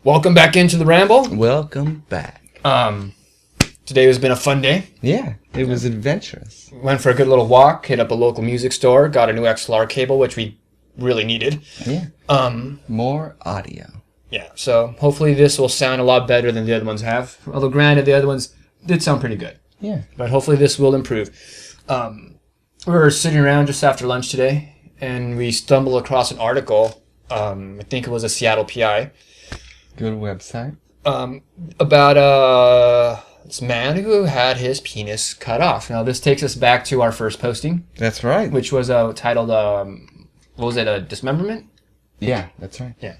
Welcome back into the Ramble. Welcome back. Today has been a fun day. Yeah, it was adventurous. Went for a good little walk, hit up a local music store, got a new XLR cable, which we really needed. Yeah. More audio. Yeah, so hopefully this will sound a lot better than the other ones have. Although granted, the other ones did sound pretty good. Yeah. But hopefully this will improve. We were sitting around just after lunch today, and we stumbled across an article. I think it was a Seattle PI. Good website. About this man who had his penis cut off. Now this takes us back to our first posting. That's right. Which was titled, what was it, a DisMemberment? Yeah, that's right. Yeah.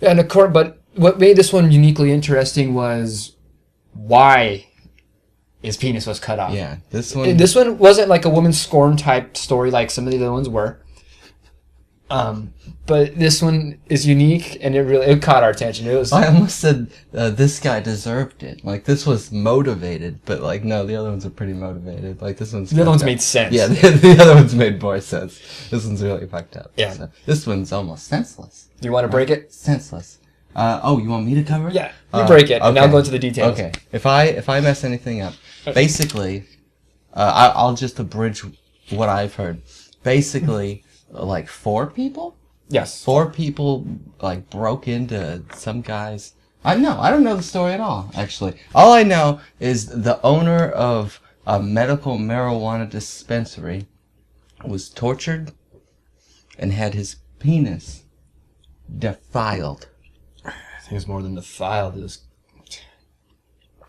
And but what made this one uniquely interesting was why his penis was cut off. Yeah, this one wasn't like a woman's scorn type story like some of the other ones were. But this one is unique, and it caught our attention. I almost said this guy deserved it. Like this was motivated, but like no, the other ones are pretty motivated. Like this one's the other ones made sense. Yeah, the other ones made more sense. This one's really fucked up. Yeah, so, this one's almost senseless. Do you want to break it? Senseless. Oh, you want me to cover it? Yeah, you break it, and I'll go into the details. Okay. If I mess anything up, basically, I'll just abridge what I've heard. Basically. Like 4 people? Yes. 4 people like broke into some guy's. I don't know the story at all, actually. All I know is the owner of a medical marijuana dispensary was tortured and had his penis defiled. I think it's more than defiled.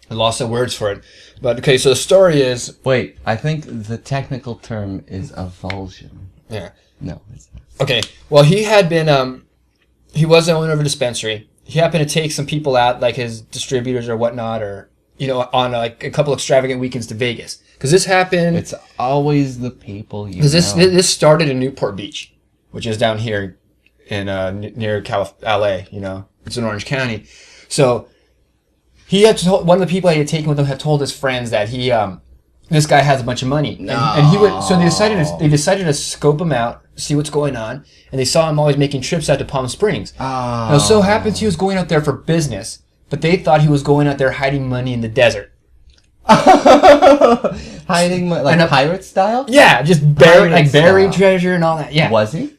I lost the words for it. But okay, so the story is... Wait, I think the technical term is avulsion. Yeah. No, it's not. Okay, well, he had been, he was the owner of a dispensary. He happened to take some people out, like his distributors or whatnot, or, on like a couple extravagant weekends to Vegas. Because this happened... It's always the people you know. Because this started in Newport Beach, which is down here in near LA, It's in Orange County. So, he had told, one of the people he had taken with him had told his friends that he, this guy has a bunch of money. No. And he would, so they decided to scope him out, see what's going on, and they saw him always making trips out to Palm Springs. Oh. Now, so happens he was going out there for business, but they thought he was going out there hiding money in the desert. Hiding money, like pirate style? Yeah, just buried treasure and all that. Yeah. Was he?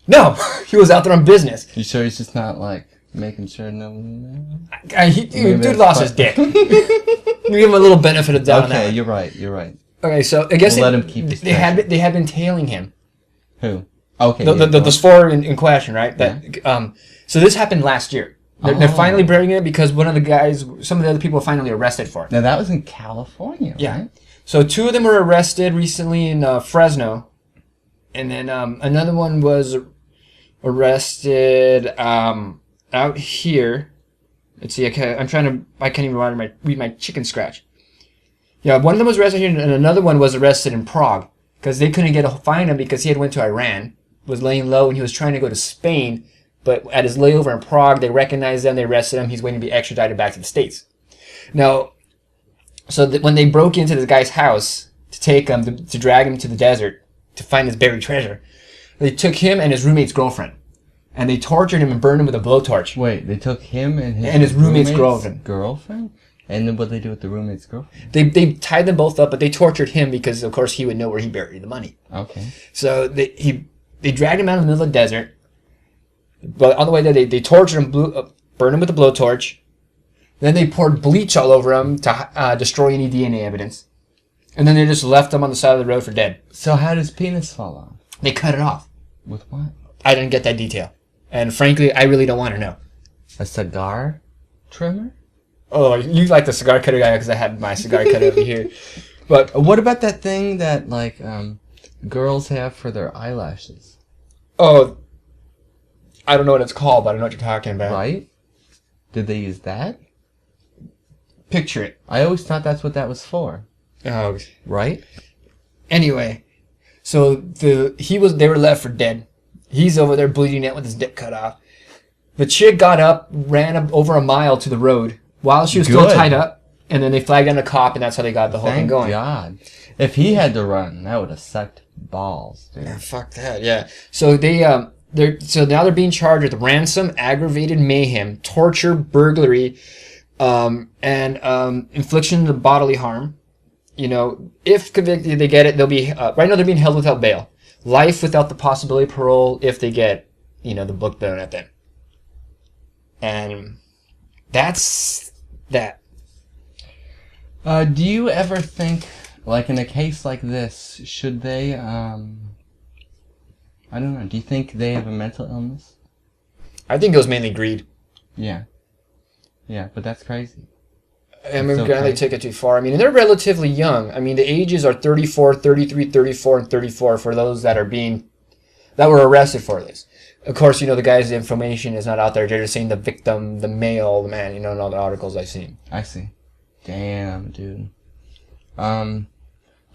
No, he was out there on business. You sure he's just not like making sure no? Dude lost his dick. Give him a little benefit of doubt. Okay, you're right. Okay, so I guess let him keep his they had been tailing him. Who? Okay. Those 4 in question, right? That so this happened last year. They're finally bringing it because one of the guys, some of the other people were finally arrested for it. Now that was in California, yeah. Right? So 2 of them were arrested recently in Fresno, and then another one was arrested out here. Let's see. I can't even read my chicken scratch. Yeah, one of them was arrested here, and another one was arrested in Prague because they couldn't find him because he had went to Iran, was laying low, and he was trying to go to Spain. But at his layover in Prague, they recognized him, they arrested him. He's waiting to be extradited back to the States. Now, so when they broke into this guy's house to take him, to drag him to the desert to find his buried treasure, they took him and his roommate's girlfriend, and they tortured him and burned him with a blowtorch. Wait, they took him and his roommate's girlfriend. And then what did they do with the roommate's girlfriend? They tied them both up, but they tortured him because, of course, he would know where he buried the money. Okay. So they dragged him out in the middle of the desert. But on the way there, they tortured him, burned him with a blowtorch. Then they poured bleach all over him to destroy any DNA evidence. And then they just left him on the side of the road for dead. So how does penis fall off? They cut it off. With what? I didn't get that detail. And frankly, I really don't want to know. A cigar trimmer? Oh, you like the cigar cutter guy because I had my cigar cutter over here. But what about that thing that like girls have for their eyelashes? Oh, I don't know what it's called, but I know what you're talking about. Right? Did they use that? Picture it. I always thought that's what that was for. Oh, right. Anyway, so they were left for dead. He's over there bleeding out with his dick cut off. The chick got up, ran up over a mile to the road while she was still tied up, and then they flagged down a cop, and that's how they got the whole thing going. Thank God. If he had to run, that would have sucked balls, dude. Yeah, fuck that. Yeah. So they So now they're being charged with ransom, aggravated mayhem, torture, burglary, and infliction of bodily harm. If convicted, they get it. They'll be right now. They're being held without bail, life without the possibility of parole if they get the book thrown at them. And that's that. Do you ever think, like in a case like this, should they? I don't know. Do you think they have a mental illness? I think it was mainly greed. Yeah. Yeah, but that's crazy. I mean, they take it too far. I mean, they're relatively young. I mean, the ages are 34, 33, 34, and 34 for those that were arrested for this. Of course, the guy's information is not out there. They're just saying the victim, the male, the man, in all the articles I've seen. I see. Damn, dude. I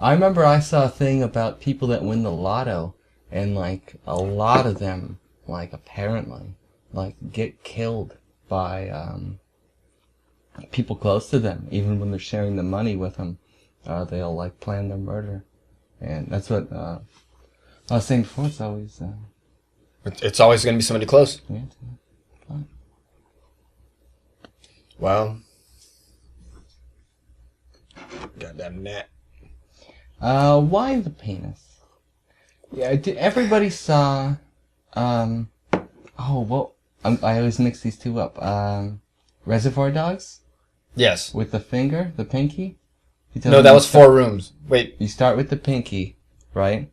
remember I saw a thing about people that win the lotto, and, like, a lot of them, like, apparently, like, get killed by, people close to them. Even when they're sharing the money with them, they'll, like, plan their murder. And that's what, I was saying before, it's always, It's always going to be somebody close. Yeah. Well. Goddamn net. Why the penis? Yeah, everybody saw, I always mix these two up. Reservoir Dogs? Yes. With the finger, the pinky? No, that was 4 rooms. Wait. You start with the pinky, right?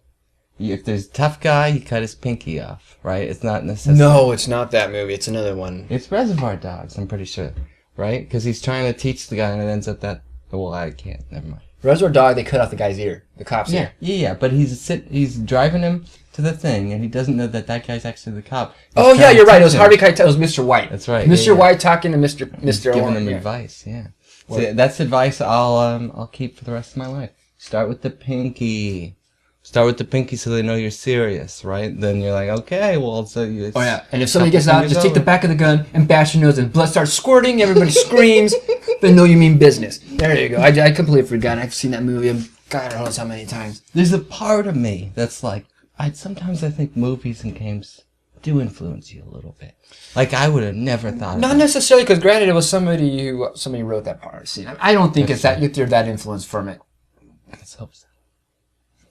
If there's a tough guy, you cut his pinky off, right? It's not necessary. No, it's not that movie. It's another one. It's Reservoir Dogs, I'm pretty sure, right? Because he's trying to teach the guy, and it ends up that... Well, I can't. Never mind. Reservoir Dog, they cut off the guy's ear. The cop's ear. Yeah, but he's driving him to the thing, and he doesn't know that guy's actually the cop. Oh, yeah, you're right. It was Harvey Keitel. It was Mr. White. That's right. Mr. White talking to Mr. Giving him advice, yeah. So that's advice I'll keep for the rest of my life. Start with the pinky. Start with the pinky so they know you're serious, right? Then you're like, okay, well, so you... Oh, yeah. And if somebody gets out, just take the back of the gun and bash your nose, and blood starts squirting, everybody screams, they know you mean business. There you go. I completely forgot. I've seen that movie, God knows how many times. There's a part of me that's like, sometimes I think movies and games do influence you a little bit. Like, I would have never thought of Not necessarily, because granted, it was somebody wrote that part. See, I don't think it's that you're that influenced from it. Let's hope so.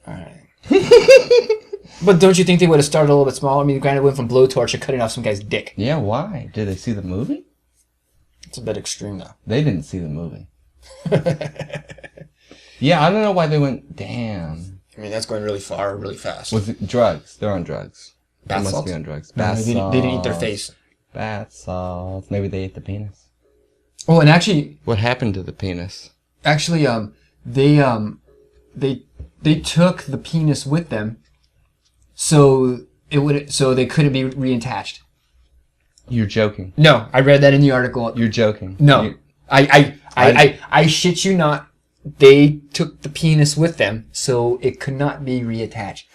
Alright. But don't you think they would have started a little bit smaller? I mean, granted, it went from blowtorch to cutting off some guy's dick. Yeah, why? Did they see the movie? It's a bit extreme, though. They didn't see the movie. Yeah, I don't know why they went, damn. I mean, that's going really far, really fast. Was it drugs? They're on drugs. Bath They must salts? be on drugs. No, Bath they didn't eat their salts. face. Bath salts. Maybe they ate the penis. Oh, and actually... What happened to the penis? Actually, they took the penis with them, so they couldn't be reattached. You're joking. No, I read that in the article. You're joking. No, I shit you not. They took the penis with them, so it could not be reattached.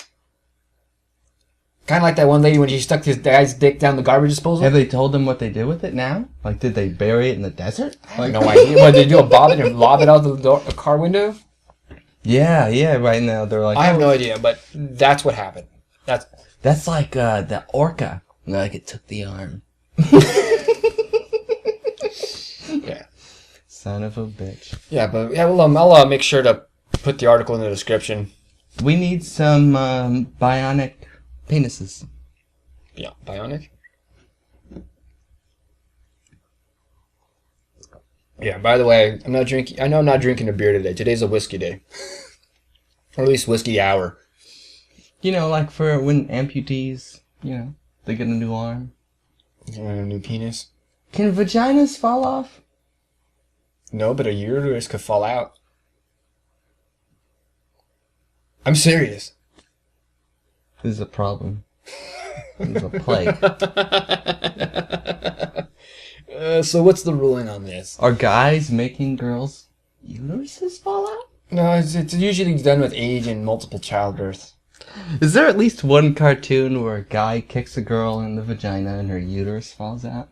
Kind of like that one lady when she stuck this guy's dick down the garbage disposal. Have they told them what they did with it now? Like, did they bury it in the desert? I have no idea. What, did they do a bob it and lob it out the car window? Yeah, right now they're like... I have no idea, but that's what happened. That's like the orca. Like, it took the arm. Yeah. Son of a bitch. Yeah, but yeah, well, I'll make sure to put the article in the description. We need some bionic penises. Yeah, bionic. Yeah. By the way, I'm not drinking. I know I'm not drinking a beer today. Today's a whiskey day, or at least whiskey hour. You know, like for when amputees, they get a new arm. A new penis. Can vaginas fall off? No, but a uterus could fall out. I'm serious. This is a problem. This is a plague. So what's the ruling on this? Are guys making girls' uteruses fall out? No, it's usually done with age and multiple childbirth. Is there at least one cartoon where a guy kicks a girl in the vagina and her uterus falls out?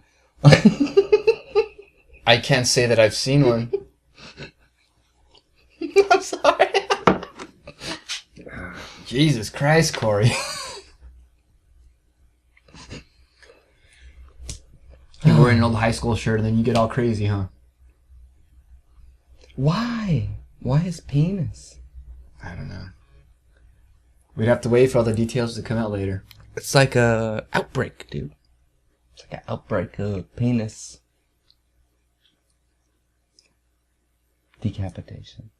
I can't say that I've seen one. I'm sorry. Jesus Christ, Corey. wearing an old high school shirt, and then you get all crazy, huh? Why? Why his penis? I don't know. We'd have to wait for all the details to come out later. It's like a outbreak, dude. It's like an outbreak of penis decapitation.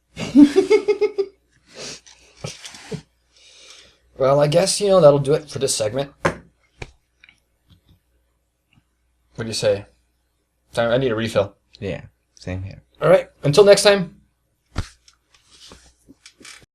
Well, I guess, that'll do it for this segment. What do you say? I need a refill. Yeah, same here. All right. Until next time.